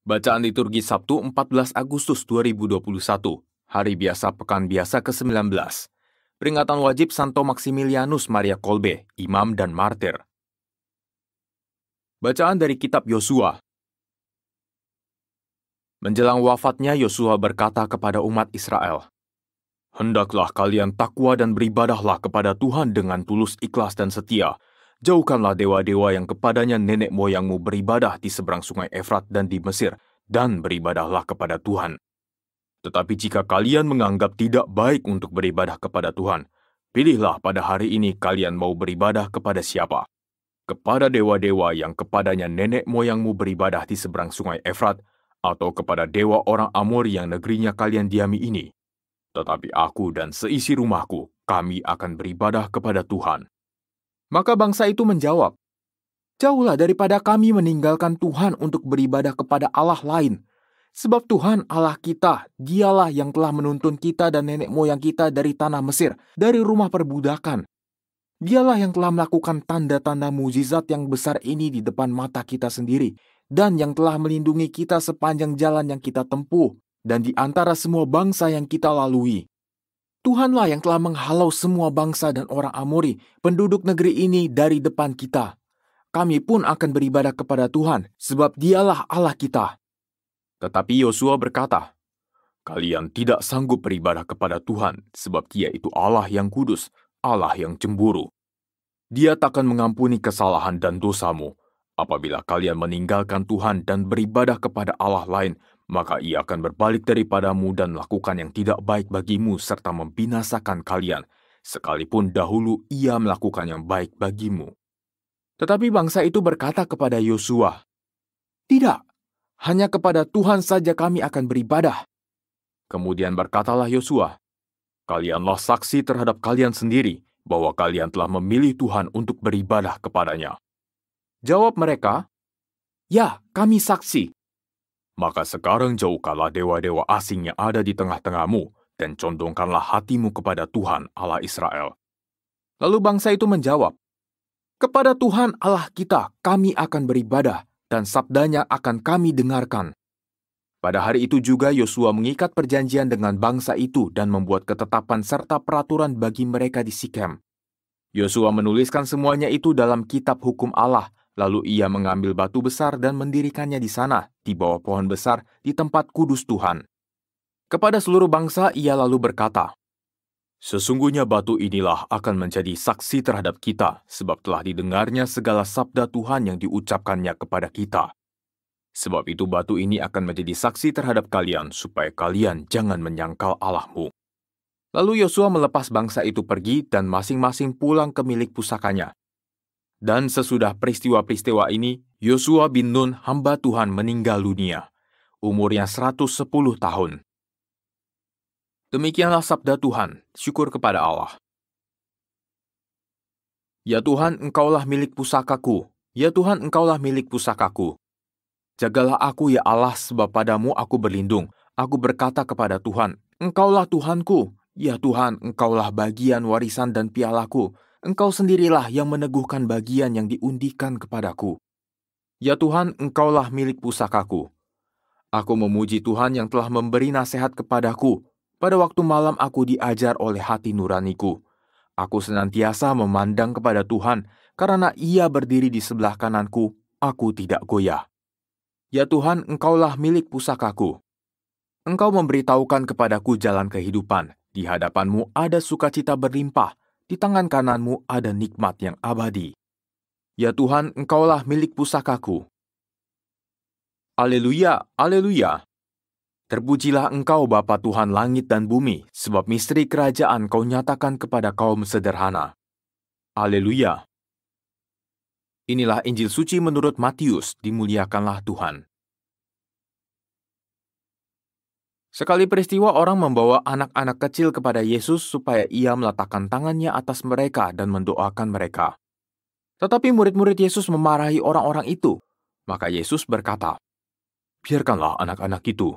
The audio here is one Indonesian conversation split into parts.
Bacaan liturgi Sabtu 14 Agustus 2021, Hari Biasa Pekan Biasa ke-19. Peringatan wajib Santo Maximilianus Maria Kolbe, Imam dan Martir. Bacaan dari Kitab Yosua. Menjelang wafatnya, Yosua berkata kepada umat Israel, "Hendaklah kalian takwa dan beribadahlah kepada Tuhan dengan tulus, ikhlas, dan setia. Jauhkanlah dewa-dewa yang kepadanya nenek moyangmu beribadah di seberang sungai Efrat dan di Mesir, dan beribadahlah kepada Tuhan. Tetapi jika kalian menganggap tidak baik untuk beribadah kepada Tuhan, pilihlah pada hari ini kalian mau beribadah kepada siapa. Kepada dewa-dewa yang kepadanya nenek moyangmu beribadah di seberang sungai Efrat, atau kepada dewa orang Amori yang negerinya kalian diami ini. Tetapi aku dan seisi rumahku, kami akan beribadah kepada Tuhan." Maka bangsa itu menjawab, "Jauhlah daripada kami meninggalkan Tuhan untuk beribadah kepada Allah lain. Sebab Tuhan Allah kita, dialah yang telah menuntun kita dan nenek moyang kita dari tanah Mesir, dari rumah perbudakan. Dialah yang telah melakukan tanda-tanda mukjizat yang besar ini di depan mata kita sendiri, dan yang telah melindungi kita sepanjang jalan yang kita tempuh, dan di antara semua bangsa yang kita lalui. Tuhanlah yang telah menghalau semua bangsa dan orang Amori, penduduk negeri ini dari depan kita. Kami pun akan beribadah kepada Tuhan, sebab dialah Allah kita." Tetapi Yosua berkata, "Kalian tidak sanggup beribadah kepada Tuhan, sebab Dia itu Allah yang kudus, Allah yang cemburu. Dia takkan mengampuni kesalahan dan dosamu. Apabila kalian meninggalkan Tuhan dan beribadah kepada Allah lain, maka Ia akan berbalik daripadamu dan melakukan yang tidak baik bagimu serta membinasakan kalian, sekalipun dahulu Ia melakukan yang baik bagimu." Tetapi bangsa itu berkata kepada Yosua, "Tidak, hanya kepada Tuhan saja kami akan beribadah." Kemudian berkatalah Yosua, "Kalianlah saksi terhadap kalian sendiri bahwa kalian telah memilih Tuhan untuk beribadah kepadanya." Jawab mereka, "Ya, kami saksi." "Maka sekarang jauhkanlah dewa-dewa asing yang ada di tengah-tengahmu, dan condongkanlah hatimu kepada Tuhan Allah Israel." Lalu bangsa itu menjawab, "Kepada Tuhan Allah kita kami akan beribadah, dan sabdanya akan kami dengarkan." Pada hari itu juga Yosua mengikat perjanjian dengan bangsa itu dan membuat ketetapan serta peraturan bagi mereka di Sikem. Yosua menuliskan semuanya itu dalam kitab hukum Allah, lalu ia mengambil batu besar dan mendirikannya di sana, di bawah pohon besar, di tempat kudus Tuhan. Kepada seluruh bangsa ia lalu berkata, "Sesungguhnya batu inilah akan menjadi saksi terhadap kita, sebab telah didengarnya segala sabda Tuhan yang diucapkannya kepada kita. Sebab itu batu ini akan menjadi saksi terhadap kalian, supaya kalian jangan menyangkal Allahmu." Lalu Yosua melepas bangsa itu pergi dan masing-masing pulang ke milik pusakanya. Dan sesudah peristiwa-peristiwa ini, Yosua bin Nun, hamba Tuhan, meninggal dunia. Umurnya 110 tahun. Demikianlah sabda Tuhan, syukur kepada Allah. Ya Tuhan, Engkaulah milik pusakaku. Ya Tuhan, Engkaulah milik pusakaku. Jagalah aku, ya Allah, sebab padamu aku berlindung. Aku berkata kepada Tuhan, Engkaulah Tuhanku. Ya Tuhan, Engkaulah bagian warisan dan pialaku. Engkau sendirilah yang meneguhkan bagian yang diundikan kepadaku. Ya Tuhan, Engkaulah milik pusakaku. Aku memuji Tuhan yang telah memberi nasihat kepadaku. Pada waktu malam aku diajar oleh hati nuraniku. Aku senantiasa memandang kepada Tuhan, karena Ia berdiri di sebelah kananku, aku tidak goyah. Ya Tuhan, Engkaulah milik pusakaku. Engkau memberitahukan kepadaku jalan kehidupan. Di hadapan-Mu ada sukacita berlimpah. Di tangan kanan-Mu ada nikmat yang abadi. Ya Tuhan, Engkaulah milik pusakaku. Aleluya, aleluya. Terpujilah Engkau Bapa Tuhan langit dan bumi, sebab misteri kerajaan Kau nyatakan kepada kaum sederhana. Aleluya. Inilah Injil suci menurut Matius, dimuliakanlah Tuhan. Sekali peristiwa orang membawa anak-anak kecil kepada Yesus supaya Ia meletakkan tangannya atas mereka dan mendoakan mereka. Tetapi murid-murid Yesus memarahi orang-orang itu. Maka Yesus berkata, "Biarkanlah anak-anak itu.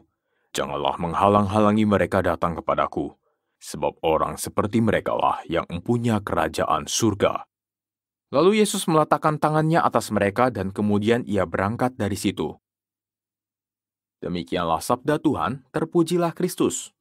Janganlah menghalang-halangi mereka datang kepadaku, sebab orang seperti merekalah yang mempunyai kerajaan surga." Lalu Yesus meletakkan tangannya atas mereka dan kemudian Ia berangkat dari situ. Demikianlah sabda Tuhan, terpujilah Kristus.